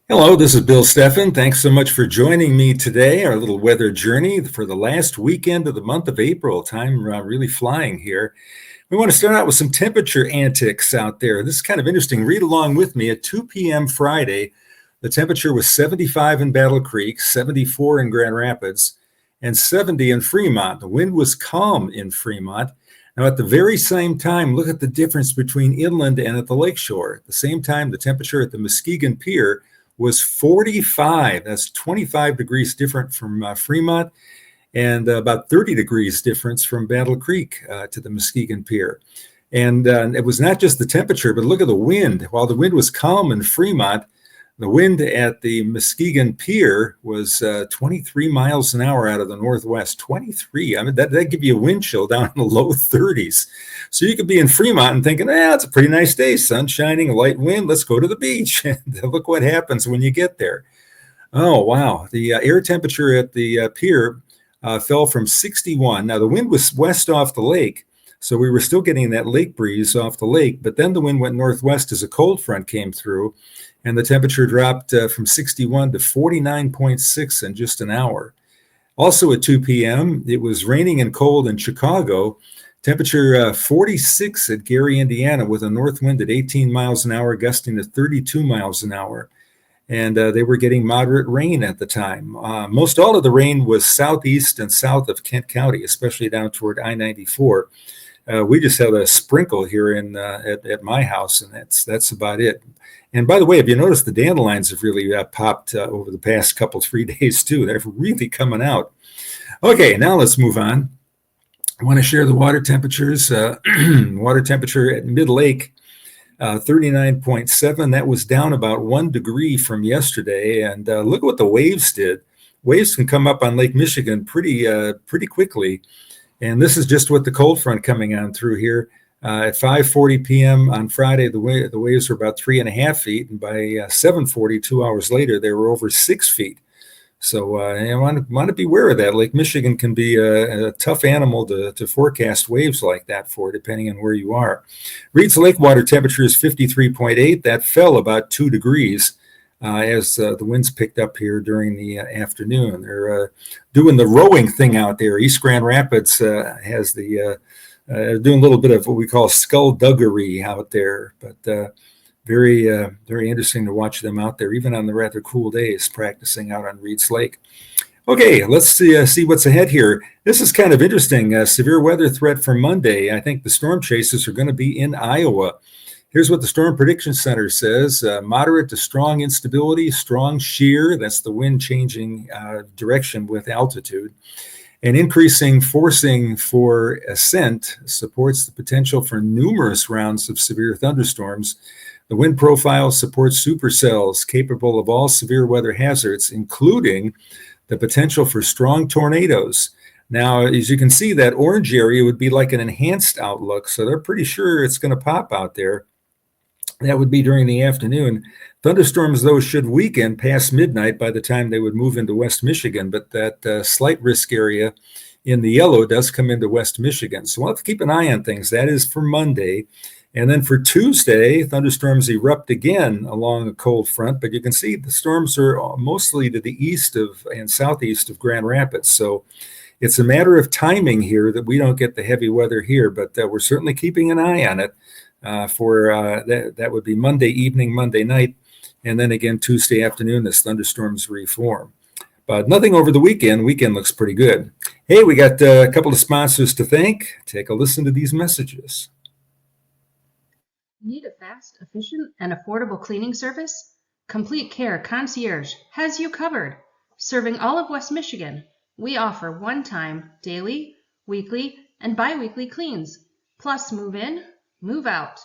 Hello, this is Bill Steffen. Thanks so much for joining me today, our little weather journey for the last weekend of the month of April. Time really flying here. We want to start out with some temperature antics out there. This is kind of interesting. Read along with me. At 2 p.m. Friday, the temperature was 75 in Battle Creek, 74 in Grand Rapids, and 70 in Fremont. The wind was calm in Fremont. Now, at the very same time, look at the difference between inland and at the lakeshore. At the same time, the temperature at the Muskegon Pier was 45. That's 25 degrees different from Fremont and about 30 degrees difference from Battle Creek to the Muskegon Pier. And it was not just the temperature, but look at the wind. While the wind was calm in Fremont, the wind at the Muskegon Pier was 23 miles an hour out of the northwest. 23. I mean, that give you a wind chill down in the low 30s. So you could be in Fremont and thinking, it's a pretty nice day, sun shining, a light wind. Let's go to the beach. And look what happens when you get there. Oh, wow. The air temperature at the pier fell from 61. Now, the wind was west off the lake, so we were still getting that lake breeze off the lake, but then the wind went northwest as a cold front came through, and the temperature dropped from 61 to 49.6 in just an hour. Also at 2 p.m., it was raining and cold in Chicago. Temperature 46 at Gary, Indiana, with a north wind at 18 miles an hour, gusting to 32 miles an hour. And they were getting moderate rain at the time. Most all of the rain was southeast and south of Kent County, especially down toward I-94. We just had a sprinkle here at my house, and that's about it. And by the way, have you noticed the dandelions have really popped over the past 3 days too? They're really coming out. Okay, now let's move on. I want to share the water temperatures. Water temperature at Mid Lake, 39.7. That was down about 1 degree from yesterday. And look at what the waves did. Waves can come up on Lake Michigan pretty quickly. And this is just what the cold front coming on through here. At 5:40 p.m. on Friday, the waves were about 3.5 feet, and by 7:40, 2 hours later, they were over 6 feet. So I want to be aware of that. Lake Michigan can be a tough animal to forecast waves like that for, depending on where you are. Reed's Lake water temperature is 53.8. That fell about 2 degrees as the winds picked up here during the afternoon. They're doing the rowing thing out there. East Grand Rapids has the doing a little bit of what we call skullduggery out there, but very interesting to watch them out there, even on the rather cool days, practicing out on Reed's Lake. Okay, let's see what's ahead here. This is kind of interesting. Severe weather threat for Monday. I think the storm chasers are going to be in Iowa. Here's what the Storm Prediction Center says. Moderate to strong instability, strong shear. That's the wind changing direction with altitude. And increasing forcing for ascent supports the potential for numerous rounds of severe thunderstorms. The wind profile supports supercells capable of all severe weather hazards, including the potential for strong tornadoes. Now, as you can see, that orange area would be like an enhanced outlook, so they're pretty sure it's going to pop out there. That would be during the afternoon. Thunderstorms, though, should weaken past midnight by the time they would move into West Michigan, but that slight risk area in the yellow does come into West Michigan. So we'll have to keep an eye on things. That is for Monday. And then for Tuesday, thunderstorms erupt again along a cold front, but you can see the storms are mostly to the east of and southeast of Grand Rapids. So it's a matter of timing here that we don't get the heavy weather here, but we're certainly keeping an eye on it that would be Monday evening, Monday night, and then again Tuesday afternoon as thunderstorms reform. But nothing over the weekend. Weekend looks pretty good. Hey, we got a couple of sponsors to thank. Take a listen to these messages. Need a fast, efficient, and affordable cleaning service? Complete Care Concierge has you covered. Serving all of West Michigan, we offer one-time, daily, weekly, and bi-weekly cleans, plus move in, move out.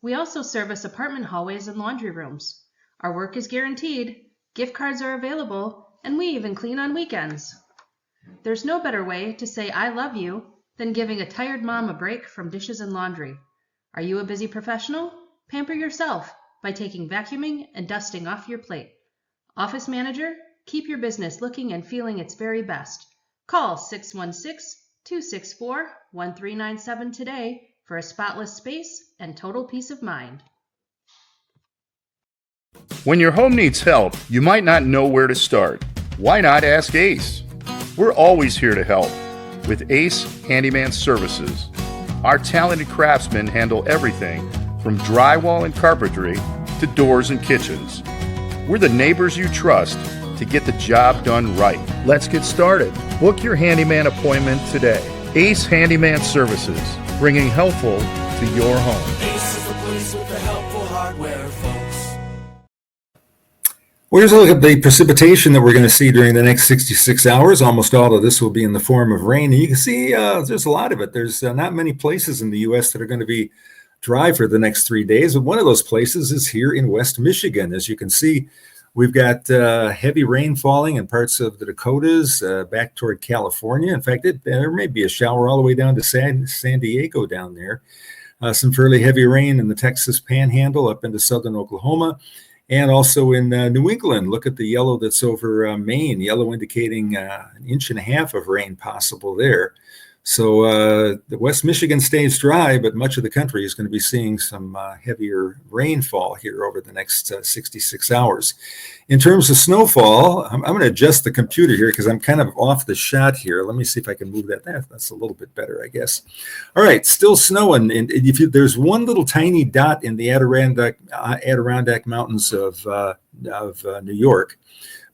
We also service apartment hallways and laundry rooms. Our work is guaranteed, gift cards are available, and we even clean on weekends. There's no better way to say I love you than giving a tired mom a break from dishes and laundry. Are you a busy professional? Pamper yourself by taking vacuuming and dusting off your plate. Office manager, keep your business looking and feeling its very best. Call 616-264-1397 today for a spotless space and total peace of mind. When your home needs help, you might not know where to start. Why not ask Ace? We're always here to help with Ace Handyman Services. Our talented craftsmen handle everything from drywall and carpentry to doors and kitchens. We're the neighbors you trust to get the job done right. Let's get started. Book your handyman appointment today. Ace Handyman Services, bringing helpful to your home. Ace is the place with the helpful hardware, folks. Well, here's a look at the precipitation that we're going to see during the next 66 hours. Almost all of this will be in the form of rain. And you can see there's a lot of it. There's not many places in the U.S. that are going to be dry for the next 3 days. And one of those places is here in West Michigan. As you can see, we've got heavy rain falling in parts of the Dakotas, back toward California. In fact, there may be a shower all the way down to San Diego down there. Some fairly heavy rain in the Texas Panhandle up into southern Oklahoma. And also in New England, look at the yellow that's over Maine, yellow indicating an inch and a half of rain possible there. So the West Michigan stays dry, but much of the country is going to be seeing some heavier rainfall here over the next 66 hours. In terms of snowfall, I'm going to adjust the computer here because I'm kind of off the shot here. Let me see if I can move that. That's a little bit better, I guess. All right, still snowing. And there's one little tiny dot in the Adirondack Mountains of New York.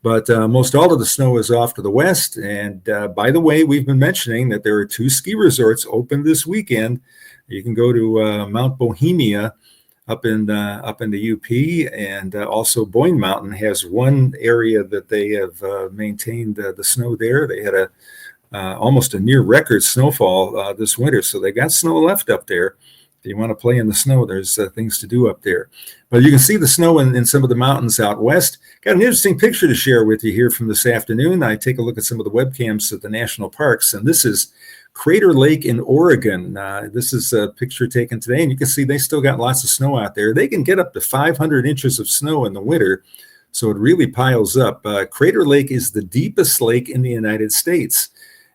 But most all of the snow is off to the west. And by the way, we've been mentioning that there are 2 ski resorts open this weekend. You can go to Mount Bohemia up in the UP, and also Boyne Mountain has one area that they have maintained the snow there. They had almost a near record snowfall this winter, so they got snow left up there. If you want to play in the snow, there's things to do up there. But you can see the snow in some of the mountains out west. Got an interesting picture to share with you here from this afternoon. I take a look at some of the webcams at the national parks, and this is Crater Lake in Oregon. This is a picture taken today, and you can see they still got lots of snow out there. They can get up to 500 inches of snow in the winter, so it really piles up. Crater Lake is the deepest lake in the United States,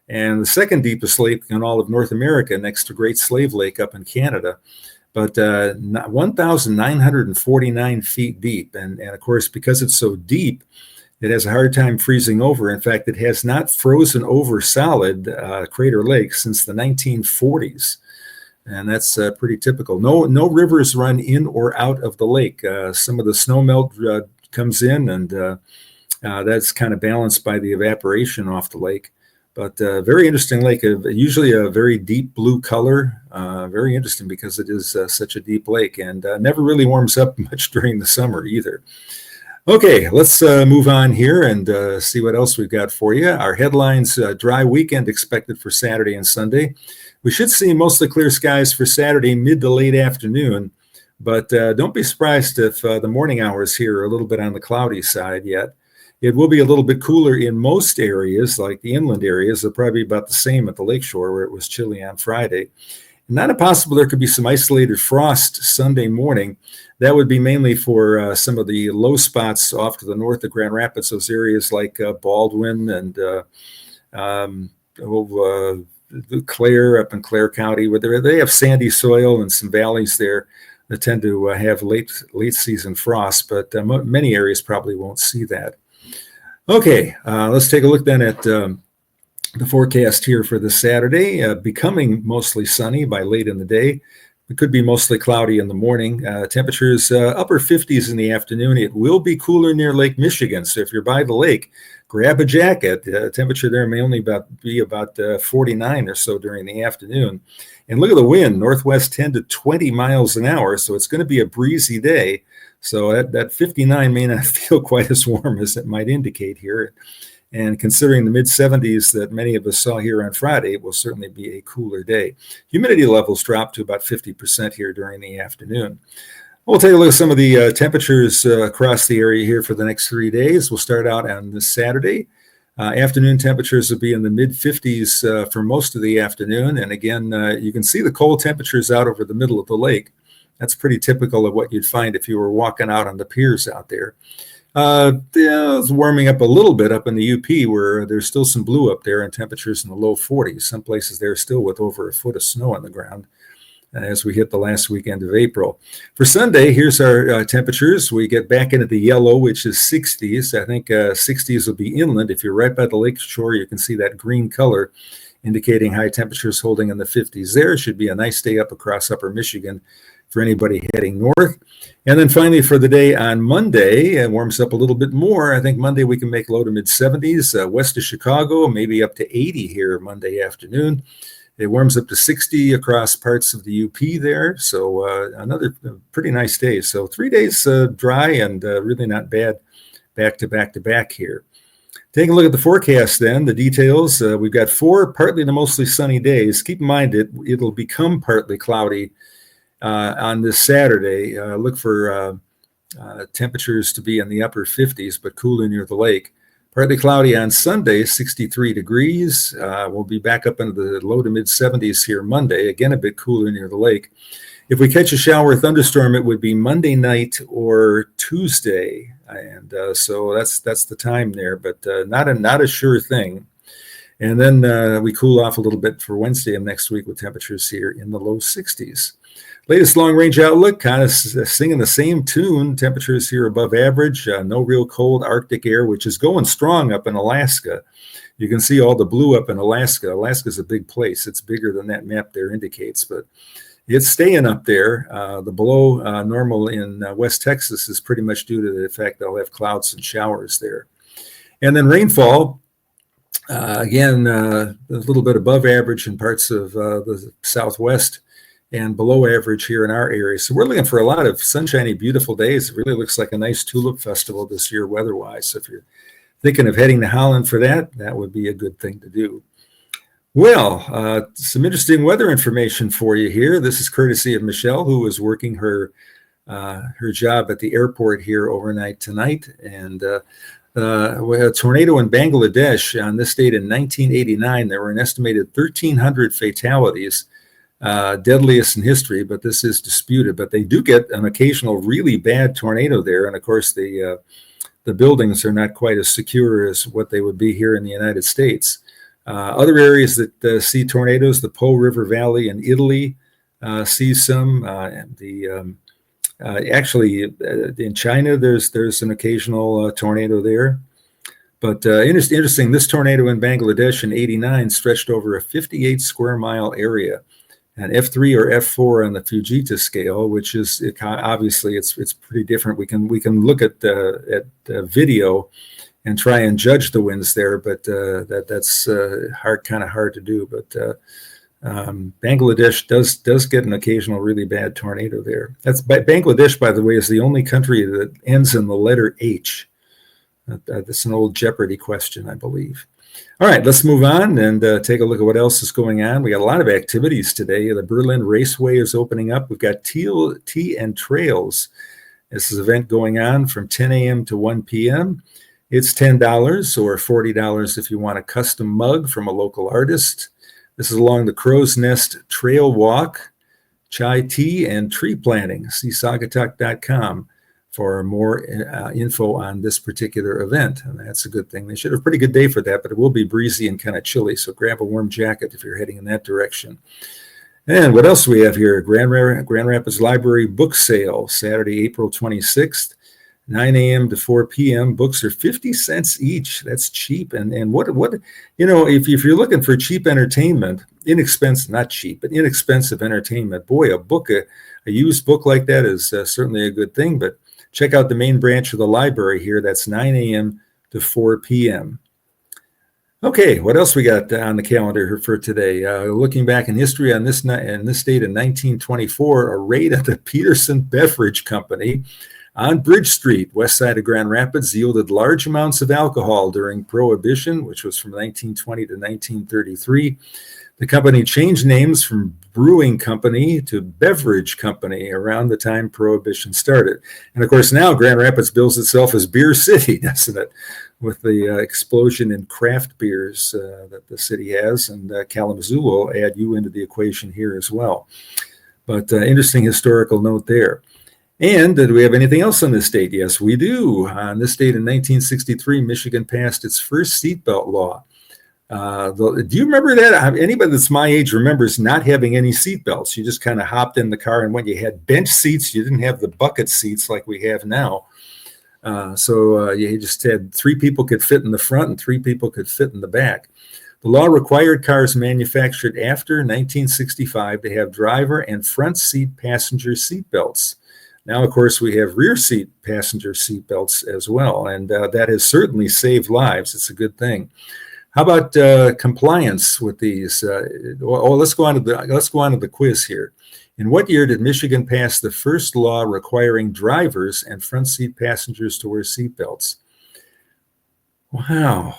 and the second deepest lake in all of North America, next to Great Slave Lake up in Canada, but 1,949 feet deep. And of course, because it's so deep, it has a hard time freezing over. In fact, it has not frozen over solid, Crater Lake, since the 1940s. And that's pretty typical. No rivers run in or out of the lake. Some of the snow melt comes in, and that's kind of balanced by the evaporation off the lake. But very interesting lake, usually a very deep blue color. Very interesting because it is such a deep lake, and never really warms up much during the summer either. Okay, let's move on here and see what else we've got for you. Our headlines: dry weekend expected for Saturday and Sunday. We should see mostly clear skies for Saturday, mid to late afternoon. But don't be surprised if the morning hours here are a little bit on the cloudy side yet. It will be a little bit cooler in most areas, like the inland areas. They're probably about the same at the lakeshore where it was chilly on Friday. Not impossible there could be some isolated frost Sunday morning. That would be mainly for some of the low spots off to the north of Grand Rapids, those areas like Baldwin and Clare up in Clare County, where they have sandy soil and some valleys there that tend to have late season frost, but many areas probably won't see that. Okay, let's take a look then at the forecast here for this Saturday. Becoming mostly sunny by late in the day. It could be mostly cloudy in the morning. Temperatures upper 50s in the afternoon. It will be cooler near Lake Michigan, so if you're by the lake, grab a jacket. Temperature there may only be about 49 or so during the afternoon. And look at the wind, northwest 10 to 20 miles an hour, so it's going to be a breezy day. So that 59 may not feel quite as warm as it might indicate here. And considering the mid-70s that many of us saw here on Friday, it will certainly be a cooler day. Humidity levels drop to about 50% here during the afternoon. We'll take a look at some of the temperatures across the area here for the next 3 days. We'll start out on this Saturday. Afternoon temperatures will be in the mid-50s for most of the afternoon. And again, you can see the cold temperatures out over the middle of the lake. That's pretty typical of what you'd find if you were walking out on the piers out there. It's warming up a little bit up in the UP where there's still some blue up there and temperatures in the low 40s. Some places there still with over a foot of snow on the ground. as we hit the last weekend of April. For Sunday, here's our temperatures. We get back into the yellow, which is 60s. I think 60s will be inland. If you're right by the lake shore, you can see that green color indicating high temperatures holding in the 50s there. It should be a nice day up across upper Michigan for anybody heading north. And then finally for the day on Monday, it warms up a little bit more. I think Monday we can make low to mid 70s west of Chicago, maybe up to 80 here Monday afternoon. It warms up to 60 across parts of the UP there. So another pretty nice day. So 3 days dry and really not bad back to back to back here. Taking a look at the forecast then, the details. We've got 4 partly to mostly sunny days. Keep in mind it'll become partly cloudy on this Saturday. Look for temperatures to be in the upper 50s, but cooler near the lake. Partly cloudy on Sunday, 63 degrees. We'll be back up into the low to mid 70s here Monday. Again, a bit cooler near the lake. If we catch a shower or thunderstorm, it would be Monday night or Tuesday. And so that's the time there, but not a sure thing. And then we cool off a little bit for Wednesday of next week with temperatures here in the low 60s. Latest long-range outlook, kind of singing the same tune. Temperatures here above average. No real cold Arctic air, which is going strong up in Alaska. You can see all the blue up in Alaska. Alaska's a big place. It's bigger than that map there indicates, but it's staying up there. The below normal in West Texas is pretty much due to the fact they'll have clouds and showers there. And then rainfall, again, a little bit above average in parts of the Southwest, and below average here in our area. So we're looking for a lot of sunshiny, beautiful days. It really looks like a nice tulip festival this year weather-wise. So if you're thinking of heading to Holland for that, that would be a good thing to do. Well, some interesting weather information for you here. This is courtesy of Michelle, who was working her job at the airport here overnight tonight. And we had a tornado in Bangladesh on this date in 1989. There were an estimated 1,300 fatalities. Deadliest in history, but this is disputed. But they do get an occasional really bad tornado there, and of course the buildings are not quite as secure as what they would be here in the United States. Other areas that see tornadoes, the Po River Valley in Italy sees some. Actually, in China, there's an occasional tornado there. But interesting, this tornado in Bangladesh in '89 stretched over a 58 square mile area. An F3 or F4 on the Fujita scale, which is obviously it's pretty different. We can look at video and try and judge the winds there, but that's kind of hard to do. But Bangladesh does get an occasional really bad tornado there. Bangladesh, by the way, is the only country that ends in the letter H. That's an old Jeopardy question, I believe. All right, let's move on and take a look at what else is going on. We got a lot of activities today. The Berlin Raceway is opening up. We've got Tea and Trails. This is an event going on from 10 a.m. to 1 p.m. It's $10 or $40 if you want a custom mug from a local artist. This is along the Crow's Nest Trail Walk, chai tea, and tree planting. See Saugatuck.com for more info on this particular event. And that's a good thing. They should have a pretty good day for that, but it will be breezy and kind of chilly. So grab a warm jacket if you're heading in that direction. And what else do we have here? Grand Rapids Library Book Sale, Saturday, April 26th, 9 a.m. to 4 p.m. Books are 50 cents each. That's cheap. And what if you're looking for cheap entertainment, not cheap, but inexpensive entertainment, boy, a used book like that is certainly a good thing. But check out the main branch of the library here. That's 9 a.m. to 4 p.m. Okay, what else we got on the calendar here for today? Looking back in history on this date in 1924, a raid at the Peterson Beverage Company on Bridge Street, west side of Grand Rapids, yielded large amounts of alcohol during Prohibition, which was from 1920 to 1933. The company changed names from Brewing Company to Beverage Company around the time Prohibition started. And of course, now Grand Rapids bills itself as Beer City, doesn't it? With the explosion in craft beers that the city has. And Kalamazoo will add you into the equation here as well. But interesting historical note there. And do we have anything else on this date? Yes, we do. On this date in 1963, Michigan passed its first seatbelt law. Do you remember that? Anybody that's my age remembers not having any seat belts. You just kind of hopped in the car, and when you had bench seats, you didn't have the bucket seats like we have now. So you just had 3 people could fit in the front and 3 people could fit in the back. The law required cars manufactured after 1965 to have driver and front seat passenger seat belts. Now, of course, we have rear seat passenger seat belts as well, and that has certainly saved lives. It's a good thing. How about compliance with these? Let's go on to the quiz here. In what year did Michigan pass the first law requiring drivers and front seat passengers to wear seatbelts? Wow.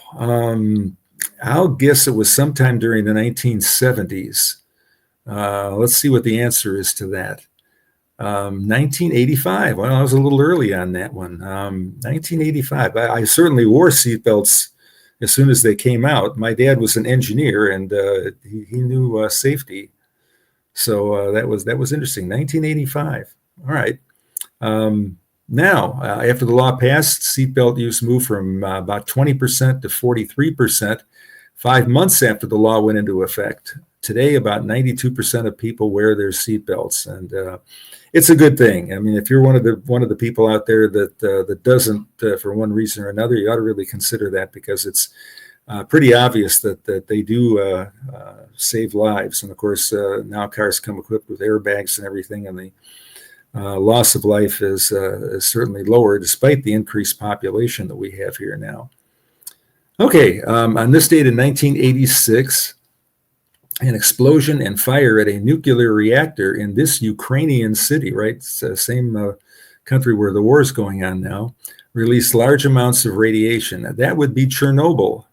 I'll guess it was sometime during the 1970s. Let's see what the answer is to that. 1985. Well, I was a little early on that one. 1985. I certainly wore seatbelts as soon as they came out. My dad was an engineer, and he knew safety. So that was interesting. 1985. All right. Now, after the law passed, seatbelt use moved from about 20% to 43%, 5 months after the law went into effect. Today, about 92% of people wear their seatbelts, and it's a good thing. I mean, if you're one of the people out there that doesn't, for one reason or another, you ought to really consider that, because it's pretty obvious that they do save lives. And of course, now cars come equipped with airbags and everything, and the loss of life is certainly lower, despite the increased population that we have here now. Okay, on this date in 1986, an explosion and fire at a nuclear reactor in this Ukrainian city, right? It's the same country where the war is going on now, released large amounts of radiation. That would be Chernobyl.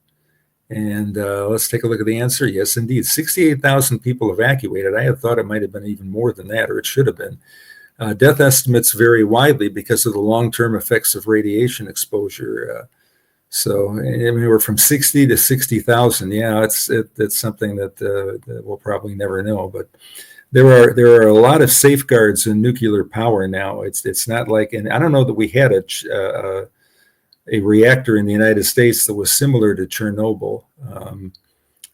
And let's take a look at the answer. Yes, indeed. 68,000 people evacuated. I had thought it might have been even more than that, or it should have been. Death estimates vary widely because of the long-term effects of radiation exposure. So, I mean, we're from 60 to 60,000. Yeah, it's something that we'll probably never know. But there are a lot of safeguards in nuclear power now. It's not like, and I don't know that we had a reactor in the United States that was similar to Chernobyl.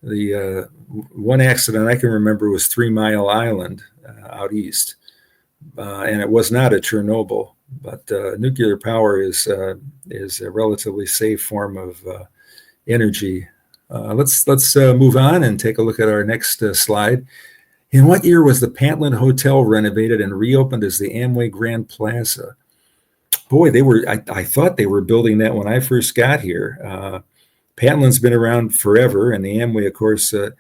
The one accident I can remember was 3 Mile Island out east, and it was not a Chernobyl. But nuclear power is a relatively safe form of energy. Let's move on and take a look at our next slide. In what year was the Patland Hotel renovated and reopened as the Amway Grand Plaza? Boy, I thought they were building that when I first got here. Patland's been around forever, and the Amway, of course, I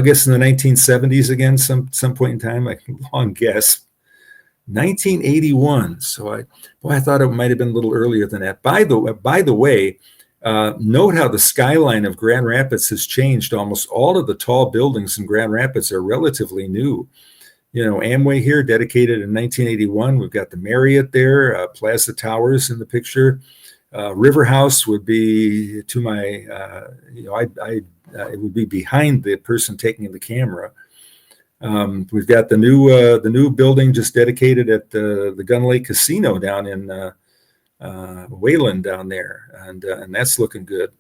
guess in the 1970s again, some point in time, like long guess. 1981. So I thought it might have been a little earlier than that. By the way, note how the skyline of Grand Rapids has changed. Almost all of the tall buildings in Grand Rapids are relatively new. You know, Amway here, dedicated in 1981. We've got the Marriott there, Plaza Towers in the picture. River House would be to my, it would be behind the person taking the camera. We've got the new building just dedicated at the Gun Lake Casino down in Wayland down there, and that's looking good.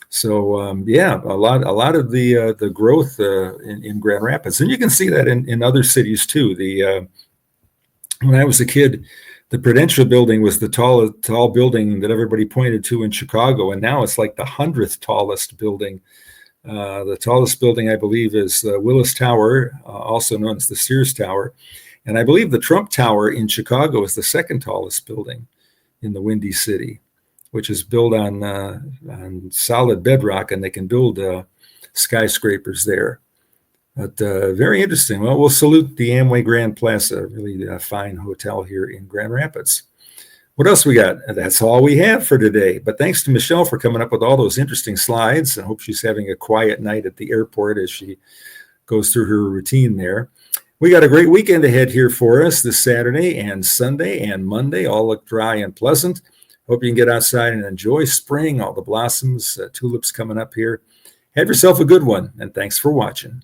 So yeah, a lot of the growth in Grand Rapids, and you can see that in other cities too. When I was a kid, the Prudential Building was the tall building that everybody pointed to in Chicago, and now it's like the 100th tallest building. The tallest building, I believe, is the Willis Tower, also known as the Sears Tower. And I believe the Trump Tower in Chicago is the second tallest building in the Windy City, which is built on solid bedrock, and they can build skyscrapers there. But very interesting. Well, we'll salute the Amway Grand Plaza, really fine hotel here in Grand Rapids. What else we got? That's all we have for today. But thanks to Michelle for coming up with all those interesting slides. I hope she's having a quiet night at the airport as she goes through her routine there. We got a great weekend ahead here for us this Saturday and Sunday and Monday. All look dry and pleasant. Hope you can get outside and enjoy spring, all the blossoms, tulips coming up here. Have yourself a good one, and thanks for watching.